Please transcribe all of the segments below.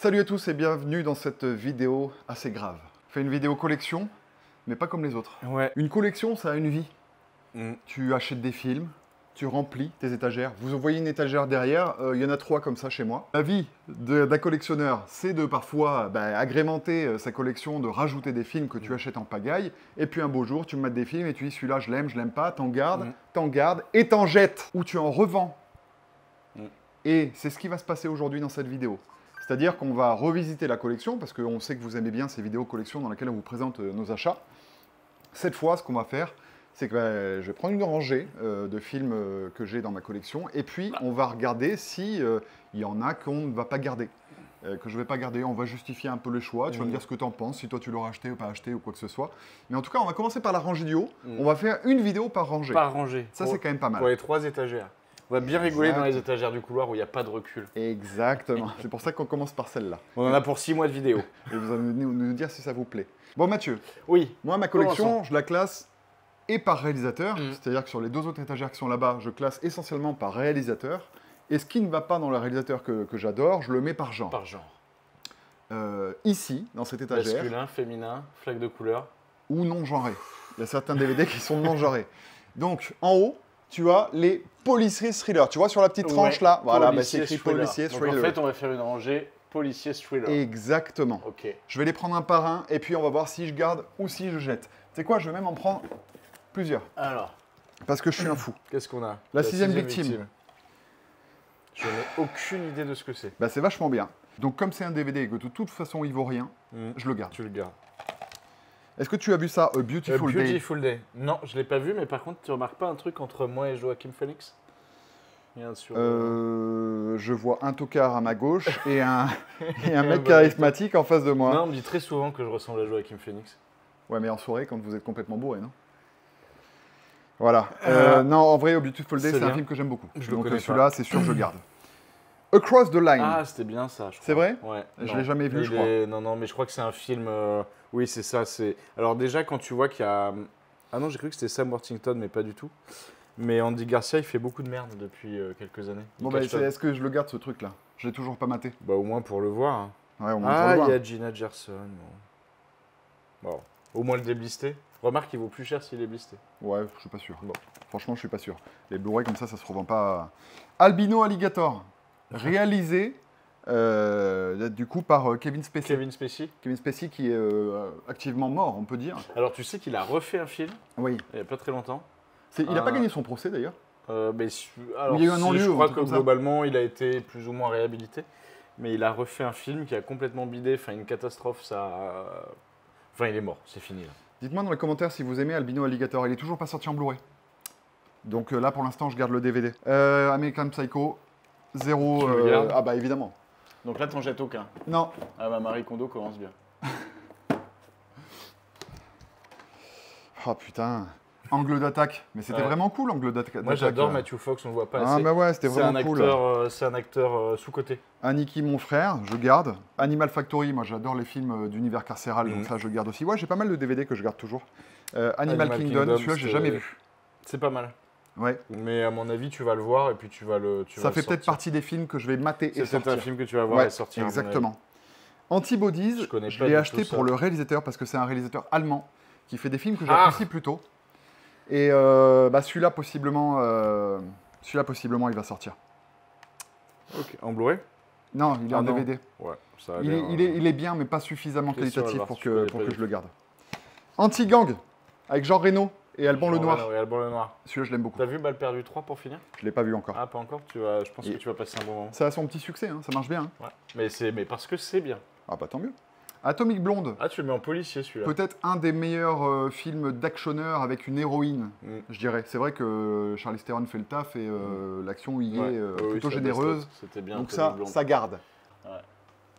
Salut à tous et bienvenue dans cette vidéo assez grave. Je fais une vidéo collection, mais pas comme les autres. Ouais. Une collection, ça a une vie. Mm. Tu achètes des films, tu remplis tes étagères. Vous voyez une étagère derrière, il y en a 3 comme ça chez moi. La vie d'un collectionneur, c'est de parfois agrémenter sa collection, de rajouter des films que tu achètes en pagaille. Et puis un beau jour, tu me mets des films et tu dis celui-là, je l'aime pas, t'en gardes et t'en jettes. Ou tu en revends. Et c'est ce qui va se passer aujourd'hui dans cette vidéo. C'est-à-dire qu'on va revisiter la collection, parce qu'on sait que vous aimez bien ces vidéos collection dans lesquelles on vous présente nos achats. Cette fois, ce qu'on va faire, c'est que je vais prendre une rangée de films que j'ai dans ma collection, et puis on va regarder si il y en a qu'on ne va pas garder, que je ne vais pas garder. On va justifier un peu le choix, tu vas me dire ce que tu en penses, si toi tu l'auras acheté ou pas acheté ou quoi que ce soit. Mais en tout cas, on va commencer par la rangée du haut. On va faire une vidéo par rangée. Par rangée. Ça, c'est quand même pas mal. Pour les 3 étagères. On va bien rigoler dans les étagères du couloir où il n'y a pas de recul. Exactement. C'est pour ça qu'on commence par celle-là. On en a pour 6 mois de vidéo. Et vous allez nous dire si ça vous plaît. Bon, Mathieu. Oui. Moi, ma collection, je la classe et par réalisateur. C'est-à-dire que sur les 2 autres étagères qui sont là-bas, je classe essentiellement par réalisateur. Et ce qui ne va pas dans le réalisateur que j'adore, je le mets par genre. Par genre. Ici, dans cette étagère. Masculin, féminin, flaque de couleur. Ou non genré. Il y a certains DVD qui sont non genrés. Donc, en haut, tu as les policiers thrillers. Tu vois sur la petite tranche là, voilà, c'est écrit policier thriller. Donc en fait, on va faire une rangée policier thriller. Exactement. Ok. Je vais les prendre un par un et puis on va voir si je garde ou si je jette. Tu sais quoi, je vais même en prendre plusieurs. Alors. Parce que je suis un fou. Qu'est-ce qu'on a? La sixième victime. Je n'ai aucune idée de ce que c'est. Bah, c'est vachement bien. Donc comme c'est un DVD et que de toute façon il vaut rien, je le garde. Tu le gardes. Est-ce que tu as vu ça, A Beautiful Day? Beautiful Day. Non, je ne l'ai pas vu, mais par contre, tu remarques pas un truc entre moi et Joaquin Phoenix? Je vois un tocard à ma gauche et un mec charismatique en face de moi. Non, on me dit très souvent que je ressemble à Joaquin Phoenix. Ouais, mais en soirée, quand vous êtes complètement bourré, non? Voilà. Non, en vrai, A Beautiful Day, c'est un film que j'aime beaucoup. Donc celui-là, c'est sûr, je garde. Across the Line. Ah, c'était bien ça, je crois. C'est vrai? Ouais. Je l'ai jamais vu, je crois. Non, mais je crois que c'est un film... Oui, c'est ça. Alors déjà, quand tu vois qu'il y a... Ah non, j'ai cru que c'était Sam Worthington, mais pas du tout. Mais Andy Garcia, il fait beaucoup de merde depuis quelques années. Bon, bah, est-ce que je le garde, ce truc-là? Je l'ai toujours pas maté. Bah, au moins pour le voir. Hein. Ouais, au moins pour le voir. Il y a Gina Gerson. Bon, au moins le déblisté. Remarque, il vaut plus cher s'il est blisté. Ouais, je suis pas sûr. Bon. Franchement, je suis pas sûr. Les Blu-ray comme ça se revend pas. Albino Alligator, réalisé du coup par Kevin Spacey. Kevin Spacey qui est activement mort, on peut dire. Alors tu sais qu'il a refait un film. Oui. Il n'y a pas très longtemps. Il n'a pas gagné son procès d'ailleurs. Alors, il y a eu un non-lieu. Je crois que globalement, il a été plus ou moins réhabilité. Mais il a refait un film qui a complètement bidé. Enfin, une catastrophe. Enfin, il est mort. C'est fini là. Dites-moi dans les commentaires si vous aimez Albino Alligator. Il est toujours pas sorti en Blu-ray. Donc là, pour l'instant, je garde le DVD. American Psycho, 0. Ah bah évidemment. Donc là, t'en jettes aucun? Non. Ah bah Marie Kondo commence bien. Oh putain. Angle d'attaque. Mais c'était vraiment cool, angle d'attaque. Moi, j'adore Matthew Fox, on le voit pas assez. Ah bah ouais, c'était vraiment cool. C'est un acteur sous-coté. Aniki, mon frère, je garde. Animal Factory, moi j'adore les films d'univers carcéral, donc ça je garde aussi. Ouais, j'ai pas mal de DVD que je garde toujours. Animal Kingdom, celui-là j'ai jamais vu. C'est pas mal. Ouais. Mais à mon avis, tu vas le voir et puis tu vas le. Ça fait peut-être partie des films que je vais mater et sortir. C'est peut-être un film que tu vas voir et sortir. Exactement. Antibodies, je l'ai acheté pour le réalisateur parce que c'est un réalisateur allemand qui fait des films que j'apprécie plutôt. Et celui-là possiblement, il va sortir. Ok. En Blu-ray? Non, il est en DVD. Ouais, ça il est bien, mais pas suffisamment qualitatif pour que je le garde. Anti-Gang, avec Jean Reno et Alban Lenoir. Celui-là, je l'aime beaucoup. T'as vu Balle perdue 3 pour finir? Je l'ai pas vu encore. Ah, pas encore? Je pense que tu vas passer un bon moment. Ça a son petit succès, hein, ça marche bien. Hein. Ouais. Mais parce que c'est bien. Ah bah tant mieux. Atomic Blonde. Ah, tu le mets en policier celui-là. Peut-être un des meilleurs films d'actionneur avec une héroïne, je dirais. C'est vrai que Charlize Theron fait le taf et l'action y est plutôt généreuse. C'était bien. Donc ça garde. Ouais.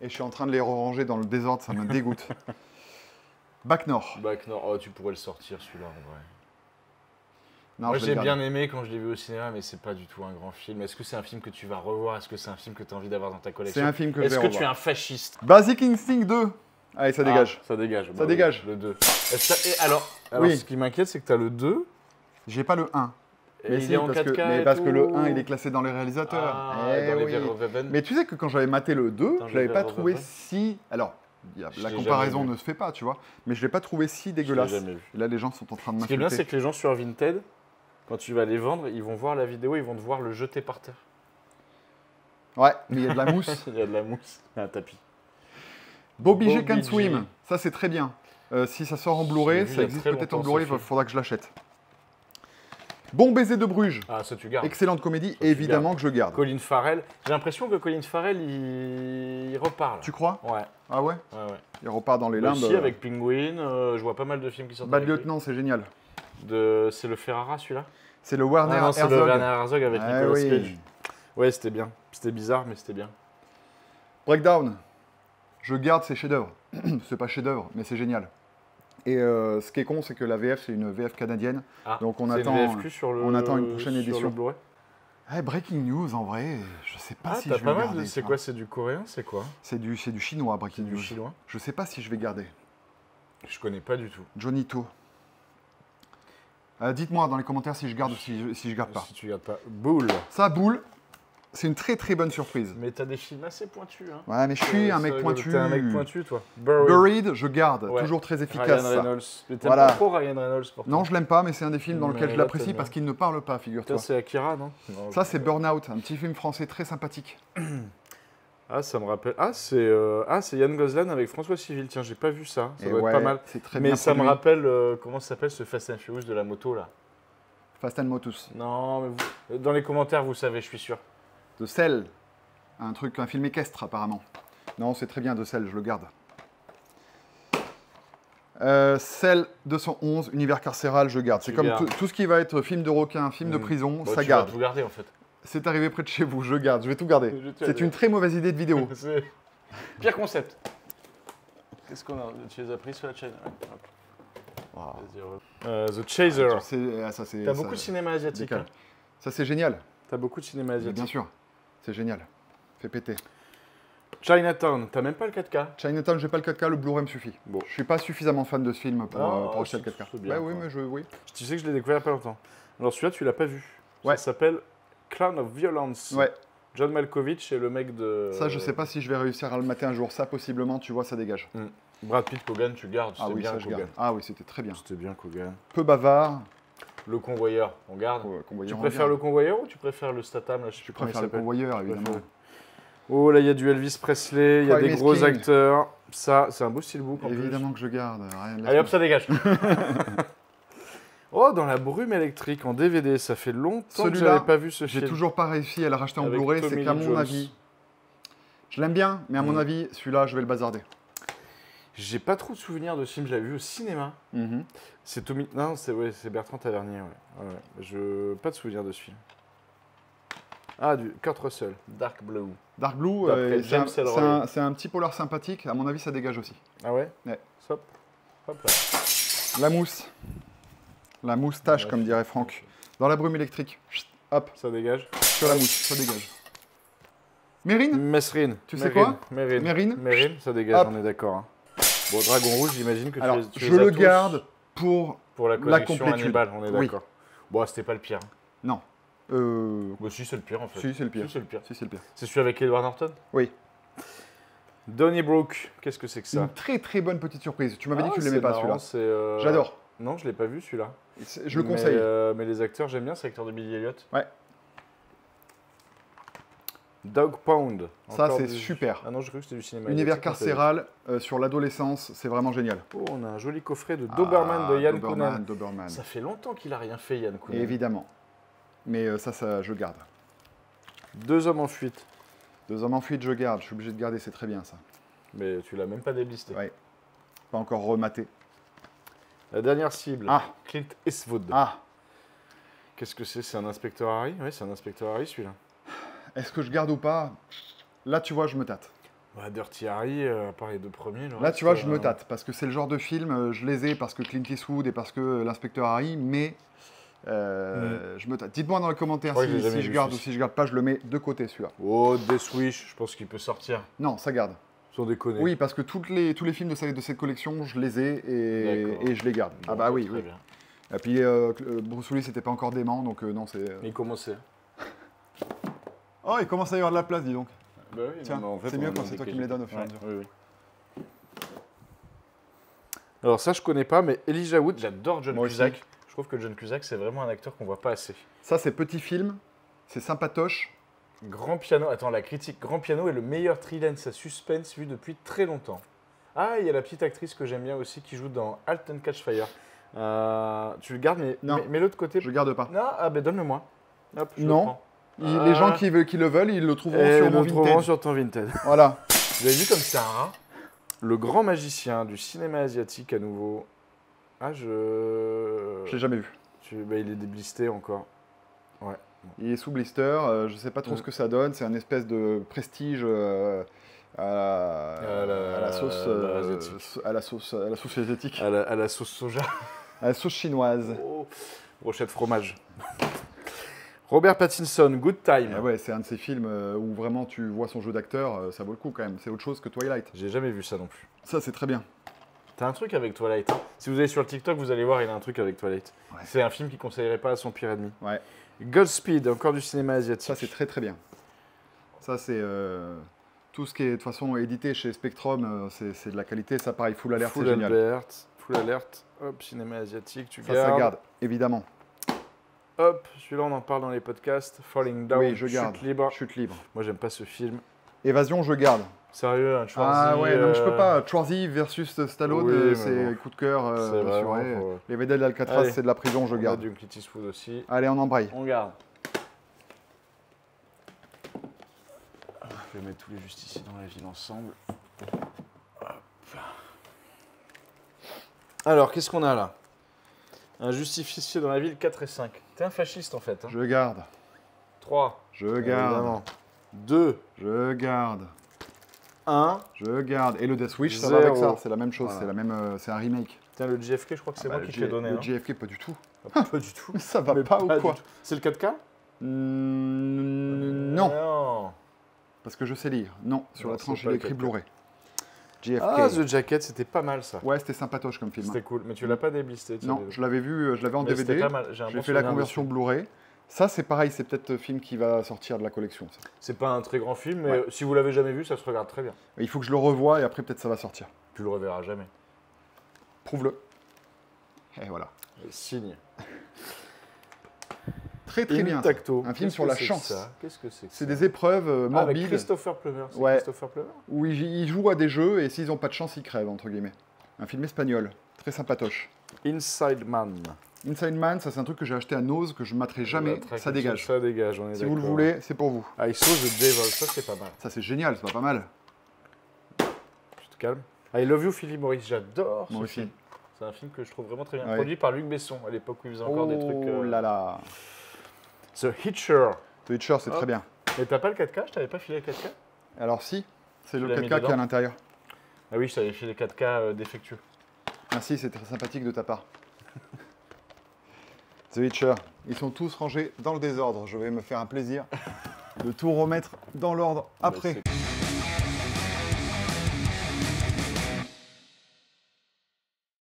Et je suis en train de les ranger dans le désordre, ça me dégoûte. Bac Nord. Oh, tu pourrais le sortir celui-là en vrai. Non, moi j'ai bien aimé quand je l'ai vu au cinéma, mais c'est pas du tout un grand film. Est-ce que c'est un film que tu vas revoir? Est-ce que c'est un film que tu as envie d'avoir dans ta collection? C'est un film que je vais revoir. Est-ce que tu es un fasciste? Basic Instinct 2. Allez, ça dégage. Ça dégage. Ça dégage. Le 2. Alors, oui. Ce qui m'inquiète, c'est que tu as le 2. J'ai pas le 1. Et il si, est en parce 4K que, mais et parce que le tout. 1, il est classé dans les réalisateurs. Ah, Eh dans les oui. Verhoeven. Mais tu sais que quand j'avais maté le 2, Dans je les l'avais pas Verhoeven. trouvé si... Alors, Je la l'ai comparaison jamais vu. ne se fait pas, tu vois. Mais je l'ai pas trouvé si Je l'ai dégueulasse. jamais vu. Et là, les gens sont en train de Ce qui est bien, c'est m'insulter. que les gens sur Vinted, quand tu vas les vendre, ils vont voir la vidéo, ils vont te voir le jeter par terre. Ouais, mais il y a de la mousse. Il y a de la mousse. Il y a un tapis. Bobby G Bobby Can G. Swim, ça c'est très bien. Si ça sort en Je l'ai Blu-ray, vu il y ça a existe très peut-être en longtemps, Blu-ray, ce film. il faudra que je l'achète. Bon baiser de Bruges, Ah, ça tu gardes. excellente comédie, tu évidemment que je garde. Colin Farrell. J'ai l'impression que Colin Farrell, il repart. Là. Tu crois? Ouais, Ah ouais? ouais, ouais. Il repart dans les Mais limbes. aussi avec Penguin, je vois pas mal de films qui sortent Bad avec lui. Lieutenant, c'est génial. C'est le Ferrara, celui-là? C'est le Werner Ah non, c'est Herzog. le Werner Herzog avec Ah Nicolas oui. Cage. Ouais, c'était bien. C'était bizarre, mais c'était bien. Breakdown, je garde ces chefs-d'œuvre. C'est pas chef-d'œuvre, mais c'est génial. Et ce qui est con, c'est que la VF, c'est une VF canadienne. Ah, Donc on c'est attend, une VFQ sur le, on attend une prochaine sur édition. le Blu-ray. Eh, breaking news, en vrai, je sais pas Ah, si t'as je vais pas mal garder. de... C'est ça. quoi? C'est du coréen? C'est quoi? C'est du chinois, breaking C'est du news. chinois? Je sais pas si je vais garder. Je connais pas du tout. Johnny To. Dites-moi dans les commentaires si je garde ou si je garde pas. Si tu gardes pas. Boule. Ça, Boule, c'est une très très bonne surprise. Mais t'as des films assez pointus, hein. Ouais, mais je suis un mec Ça, pointu. T'es un mec pointu, toi. Buried. Buried, je garde. Ouais. Toujours très Ryan efficace. ça. Reynolds. Mais t'aimes Voilà. pas trop Ryan Reynolds pour Non, je l'aime pas, mais c'est un des films dans Mais lequel je là, l'apprécie t'aimes parce bien. qu'il ne parle pas, figure-toi. Ça, c'est Akira, non? Ça, c'est Burnout, un petit film français très sympathique. Ah, ça me rappelle. Ah, c'est Yann Gozlan avec François Civil. Tiens, j'ai pas vu ça. Ça Et doit ouais, être pas mal. c'est très Mais bien ça me produit. rappelle. Comment ça s'appelle ce Fast and Furious de la moto, là? Fast and Motus. Non, mais dans les commentaires, vous savez, je suis sûr. De Cell, un film équestre apparemment. Non, c'est très bien de Cell, je le garde. Cell 211, univers carcéral, je garde. C'est Tu comme gardes. tout ce qui va être film de requin, film de prison, Bah, ça tu garde. vas tout garder, en fait. C'est arrivé près de chez vous, je garde, je vais tout garder. Je te C'est garde. une très mauvaise idée de vidéo. C'est pire concept. Qu'est-ce qu'on a? Tu les as pris sur la chaîne? Ouais. Hop. Wow. The Chaser. Ça, c'est- T'as ça- beaucoup de cinéma asiatique. décale. Hein. Ça, c'est génial. T'as beaucoup de cinéma Mais asiatique. bien sûr, c'est génial. Fais péter. Chinatown, t'as même pas le 4K. Chinatown, j'ai pas le 4K, le Blu-ray me suffit. Bon. Je suis pas suffisamment fan de ce film Ah, pour acheter le c'est 4K. bien, Bah oui, quoi. mais oui. Tu sais que je l'ai découvert il y a pas longtemps. Alors celui-là, tu l'as pas vu. Ouais. Ça s'appelle Clown of Violence. Ouais. John Malkovich et le mec de... Ça, je sais pas si je vais réussir à le mater un jour. Ça, possiblement, tu vois, ça dégage. Brad Pitt, Kogan, tu gardes. Ah C'était oui, bien, ça, je Kogan. garde. Ah oui, c'était très bien. C'était bien, Kogan. Peu bavard. Le Convoyeur, on garde. Convoyeur, Tu on préfères garde. le Convoyeur ou tu préfères le Statham là, je sais Je plus comment il préfère le s'appelle. convoyeur, évidemment. Oh, là, il y a du Elvis Presley, il y a Crime des is gros King. acteurs. Ça, c'est un beau steelbook en plus. Évidemment que je garde. Rien de Allez hop, ça dégage. Oh, dans la brume électrique en DVD, ça fait longtemps que Celui-là, j'avais pas vu ce J'ai film. toujours pas réussi à le racheter en Avec Blu-ray. Tommy C'est qu'à Lee mon Jones. avis, je l'aime bien, mais à mon avis, celui-là, je vais le bazarder. J'ai pas trop de souvenirs de ce film, je l'avais vu au cinéma. Mhm. C'est Tommy... Non, c'est Bertrand Tavernier, ouais. Ouais. Je... Pas de souvenir de ce film. Ah, du Kurt Russell, Dark Blue. Dark Blue, D'après James Ellroy. c'est un petit polar sympathique. À mon avis, ça dégage aussi. Ah ouais? Ouais. Hop. Hop là. La mousse. La moustache, Ouais, comme dirait Franck. Dans la brume électrique. Chut, hop, Ça dégage. sur la mousse, ça dégage. Mérine Mesrine. Tu sais quoi Mérine. Mérine. Mérine, ça dégage, Hop. on est d'accord. Hein. Bon, Dragon Rouge, j'imagine que Alors, tu je les as le tous garde pour... pour la la collection complétude. Hannibal, on est Oui. d'accord. Bon, c'était pas le pire. Non. Bah, si, c'est le pire en fait. Si, c'est le pire. Si, c'est le pire. Si, c'est le pire. C'est celui avec Edward Norton? Oui. Donnybrook, qu'est-ce que c'est que ça? Une très très bonne petite surprise. Tu m'avais dit Ah, que tu c'est l'aimais pas marrant, celui-là. c'est, J'adore. Non, je l'ai pas vu celui-là. Je le conseille. Mais les acteurs, j'aime bien, c'est l'acteur de Billy Elliot. Ouais. Dog Pound. Ça, Encore c'est du- super. Ah non, je crois que c'était du cinéma. Univers érotique, carcéral sur l'adolescence, c'est vraiment génial. Oh, on a un joli coffret de Doberman de Yann Kounen. Doberman. Ça fait longtemps qu'il a rien fait, Yann Kounen. Évidemment. Mais ça, je garde. Deux hommes en fuite. Deux hommes en fuite, je garde. Je suis obligé de garder, c'est très bien ça. Mais tu l'as même pas déblisté. Ouais. Pas encore rematé. La dernière cible. Ah. Clint Eastwood. Ah, Qu'est-ce que c'est? C'est un inspecteur Harry? Oui, c'est un inspecteur Harry celui-là. est-ce que je garde ou pas? Là, tu vois, je me tâte. Bah, Dirty Harry, à part les deux premiers. le Là, reste, tu vois, je me tâte. Parce que c'est le genre de film, je les ai parce que Clint Eastwood et parce que l'inspecteur Harry, mais je me tâte. Dites-moi dans les commentaires crois que je l'ai si jamais je vu, garde ou celui-ci. si je garde pas, je le mets de côté celui-là. Oh, Death Wish, je pense qu'il peut sortir. Non, ça garde. Sans déconner. Oui, parce que tous les films de cette collection, je les ai D'accord. et je les garde. Ah Bon, bah oui, très oui. bien. Et puis Bruce Willis n'était pas encore dément, donc non, c'est... Mais il commençait. Oh, il commence à y avoir de la place, dis donc. Bah oui, Tiens, non, mais en fait, c'est on mieux en quand a c'est toi des qui me les donnes au fur et à ouais, mesure. oui, oui. Alors ça, je connais pas, mais Elijah Wood, j'adore John Moi aussi. Cusack. Je trouve que John Cusack, c'est vraiment un acteur qu'on voit pas assez. Ça, c'est petit film, c'est sympatoche. Grand Piano, attends, la critique. Grand Piano est le meilleur thriller à suspense vu depuis très longtemps. Ah, il y a la petite actrice que j'aime bien aussi qui joue dans Halt and Catch Fire. Tu le gardes, mais Non. mais l'autre côté. Je garde pas. Non, ah ben donne-le-moi. Hop, je Non. le prends. Les gens qui le veulent, ils le trouveront Et sur le mon trouveront Vinted. sur ton Vinted. Voilà. Vous avez vu comme c'est un rat. Le grand magicien du cinéma asiatique à nouveau. Ah, Je l'ai jamais vu. bah, il est déblisté encore. Ouais. Il est sous blister, je sais pas trop ce que ça donne. C'est un espèce de prestige à la sauce asiatique. À la sauce soja. À la sauce chinoise. Oh, brochette fromage. Robert Pattinson, Good Time. Et ouais, c'est un de ces films où vraiment tu vois son jeu d'acteur, ça vaut le coup quand même. C'est autre chose que Twilight. J'ai jamais vu ça non plus. Ça, c'est très bien. T'as un truc avec Twilight. Hein. Si vous allez sur le TikTok, vous allez voir, il a un truc avec Twilight. Ouais. C'est un film qu'il conseillerait pas à son pire ennemi. Ouais. Godspeed, encore du cinéma asiatique. Ça, c'est très très bien. Ça, c'est tout ce qui est de toute façon édité chez Spectrum, c'est de la qualité. Ça, pareil, Full Alert, c'est génial. Full Alert. Hop, cinéma asiatique, tu Ça, gardes. ça garde, évidemment. Hop, celui-là, on en parle dans les podcasts. Falling Down, Oui, je garde. Chute libre. Chute libre. Moi, j'aime pas ce film. Évasion, je garde. Sérieux, un Schwarzy, Ah ouais, non, mais je peux pas. Schwarzy versus Stallone, oui, mais c'est bon. coup de cœur C'est vraiment assuré. pour- Les vedelles d'Alcatraz, Allez. c'est de la prison, je On a garde. du Clint Eastwood aussi. Allez, on embraye. On garde. Je vais mettre tous les justiciers dans la ville ensemble. Hop. Alors, qu'est-ce qu'on a là? Un justicier dans la ville, 4 et 5. T'es un fasciste en fait. Hein. Je garde. 3. Je garde. 2. Je garde. 1. Je garde. Et le Death Wish, ça va avec Zéro. ça. C'est la même chose. Voilà. C'est la même. C'est un remake. Tiens, le JFK, je crois que c'est moi qui te l'ai donné. Le hein. JFK, pas du tout. Ah, pas du tout. Ça va Mais pas ou du quoi tout. C'est le 4K Non. Non. Parce que je sais lire. Non. Sur Non, la tranche, c'est il pas est le écrit 4K. Blu-ray. JFK. Ah, The Jacket, c'était pas mal ça. Ouais, c'était sympatoche comme film. C'était cool, mais tu l'as pas déblisté. tu Non, sais, je l'avais vu, je l'avais en mais c'était DVD. pas mal. J'ai un J'ai bon fait la souvenir conversion dessus. Blu-ray. Ça, c'est pareil, c'est peut-être le film qui va sortir de la collection. Ça. C'est pas un très grand film, mais Ouais. si vous l'avez jamais vu, ça se regarde très bien. Il faut que je le revoie et après, peut-être ça va sortir. Tu le reverras jamais. Prouve-le. Et voilà. Signe. Très très bien. ça. Intacto. Un film Qu'est-ce sur que la c'est que chance. ça Qu'est-ce que c'est que C'est ça des épreuves Ah, avec morbides Christopher Plummer. C'est Ouais. Christopher Plummer où ils jouent à des jeux et s'ils n'ont pas de chance, ils crèvent, entre guillemets. Un film espagnol. Très sympatoche. Inside Man. Inside Man, ça c'est un truc que j'ai acheté à Nose, que je ne materai jamais. Ça dégage. Ça dégage, on est Si vous le d'accord. voulez, c'est pour vous. I Saw the Devil, ça c'est pas mal. Ça c'est génial, c'est pas mal. Tu te calmes. I Love You, Philip Morris, j'adore ce Moi aussi. film. C'est un film que je trouve vraiment très bien. Ouais. Produit par Luc Besson, à l'époque où il faisait encore des trucs. Oh là là. The Hitcher. The Witcher, c'est Hop. très bien. Mais t'as pas le 4K Je t'avais pas filé le 4K Alors si, c'est Tu le l'as mis 4K qui est dedans à l'intérieur. Ah oui, je t'avais filé le 4K défectueux. Merci, c'est très sympathique de ta part. The Witcher, ils sont tous rangés dans le désordre. Je vais me faire un plaisir de tout remettre dans l'ordre après. Bah,